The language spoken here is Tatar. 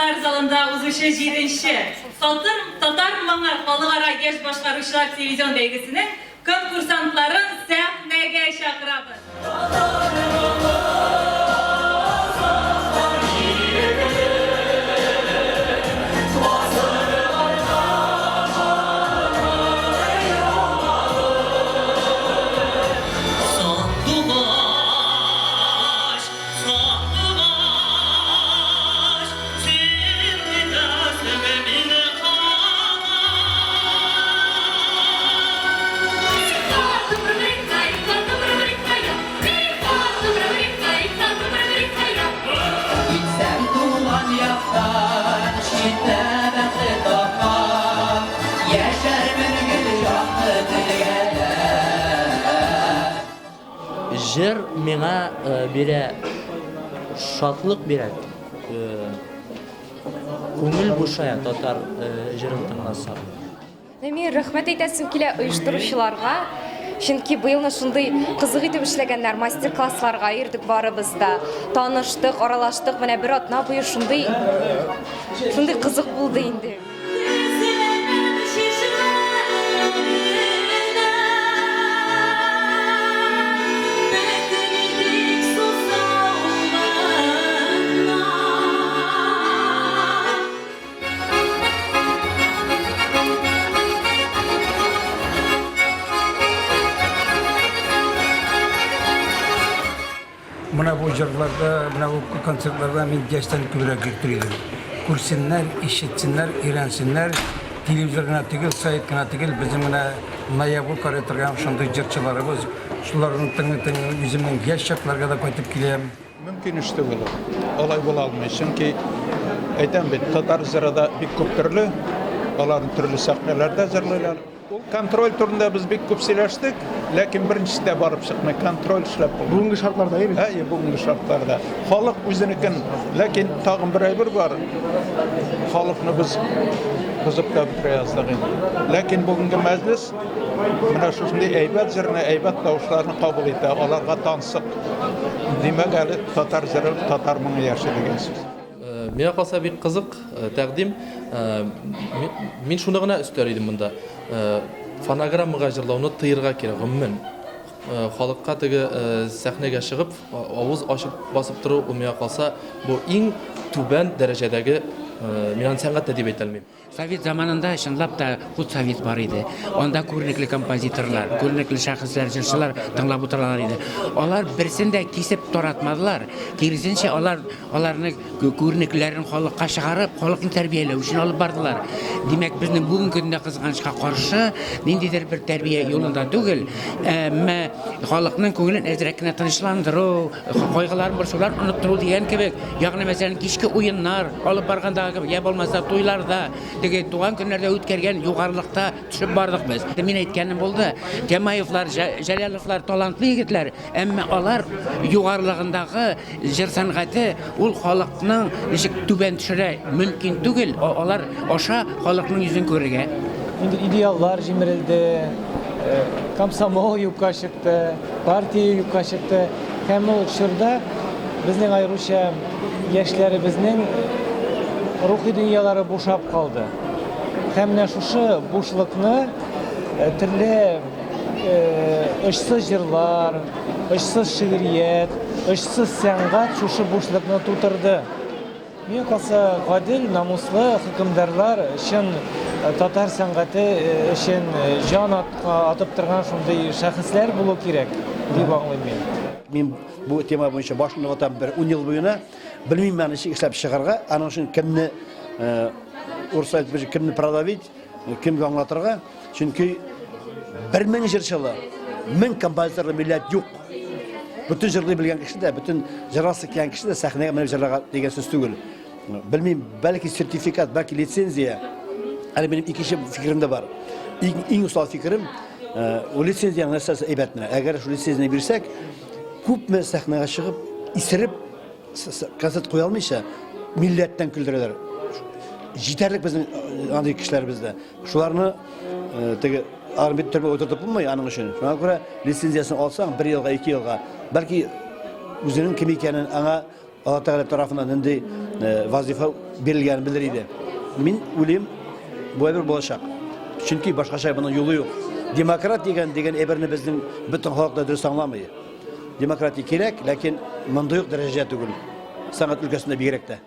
Konser zalında uzuşu 7. Tatar Manga Halkara Genç Başkarışlar Televizyon Dergisi'nin konkursantların sahneye şakırabız. Jır mena bire şatlık bire көңіл бушая татар жырын тыңласам. Мен рахмет әйтәсем килә оештыручыларга. Чөнки быелны шундый кызык итеп эшләгәннәр, мастер-классларга йөрдек барыбыз да. Таныштык, аралаштык, менә бер атна буе шундый кызык булды инде. Buna bu jırlarda, buna bu konsertlerde ben gerçekten kübra götürüyorum. Kursinler, işitsinler, öğrensinler. Televizyona tigil, sayıtkana tigil, bizim naya bu karetirgen şunday jırçılarımız. Şuların tını yüzümden yaşaklarga da koyup kileyim. Mümkün işte olur. Olay bulalmıyor. Çünkü aytan bir Tatar zırada bir köp türlü, onların türlü sahnelerde zırlıyorlar. Kontrol turunda biz bir köp sileştik, lakin birincisi de barıp çıkmay, kontrol işlep oldu. Bugünkü şartlarda iyi mi? Hayır, bugünkü şartlarda. Halk özünükin, lakin tağın bir aybır var. Halkını biz kızıp da bitireyazdık. Lakin bugünkü meclis, buna şu şimdi eybat zırına, eybat davuşlarını kabul etti, onlarga tansık. Demek ali Tatar zırı, Tatar mını yaşadığı söz. Миңа калса бик кызык тәкъдим. Мин шуны гына өстәр идем монда. Фонограммага җырлауны тыйырга кирәк гомумән. Халыкка теге сәхнәгә чыгып, авыз ачып басып тору ул миңа калса бу иң түбән дәрәҗәдәге мин сәнгать дип әйтә алмыйм. Совет zamanında şınlap da Hutsovet var idi. Onda körnekli kompozitorlar, körnekli şahıslar, jırçılar tınlap oturarlar idi. Onlar birisinde kesip toratmadılar. Kirisinçe onlarını körneklerin halkka çıkarıp, halkını terbiyelew üçün alıp bardılar. Demek bizning bugün günde kızgançka karşı nindidir bir terbiye yolunda tugul. Halkının köngülün ezrekine tanışlandırı, koyguların bir solar unutturu diyen kebek. Yani mesela kişki oyunlar, alıp barganda ya olmasa toylarda Dege tuğan günlerde ötkergen yukarılıkta düşüp bardık biz. Min aytganim boldu. Kemayevlar, Jalalovlar talantlı yigitler. Emma alar yukarılığındagı jır sanatı ul halkının nişik tüben düşüre mümkün tugul. Alar aşa halkının yüzün körüge. İdeallar jimirildi. Komsomol yupka çıktı, partiya yupka çıktı. Hem o şurada bizning ayrıca yaşları bizning ruhi dünyaları boşap kaldı. Hem de şu boşlukni türlü ışsız jırlar, ışsız şiiriyet, ışsız sanat şu boşlukni tuturdu. Meni kalsa adil, namuslu hükümdarlar için Tatar sanatı için can atıp turgan şunday şahıslar bulu kerak deb anglayman. Men bu tema boyunca başında otam bir 10 yıl boyuna bilmeyim ben işi işlep çıkarga, anın için kimni ursayt bir kimni pradavit, kimni anlatırga. Çünkü 1000 jırçılar, 1000 kompozitörler millet yok. Bütün jırlı bilgen kişi de, bütün jırası kiyen kişi de sahneye menip jırlaga degen söz tügül. Bilmeyim, belki sertifikat, belki lisenziya. Yani benim iki fikrim de var. En usta fikrim, o lisenziyanın nesası eybetmene. Eğer şu lisenziyanı birsek, köp men sahneye çıkıp, isirip, kaset koyalmaysa, milletten küldürürler. Yeterlik bizim andık kişilerimizde. Şularını armit türbe oturtup bulmayı anın için. Şuna göre lisenziyasını alsan 1 yılga, 2 yılga, belki özünün kim ekenin ana Алла Тәгалә тарафынан нинди вазифа бирелгәнен белер иде. Мин уйлыйм, бу бер булачак. Чөнки башкача буның юлы юк. Демократ дигән әйберне безнең бөтен халык да дөрес аңламый. Демократия кирәк, ләкин мондый ук дәрәҗә түгел. Сәнгать өлкәсендә бигрәк тә.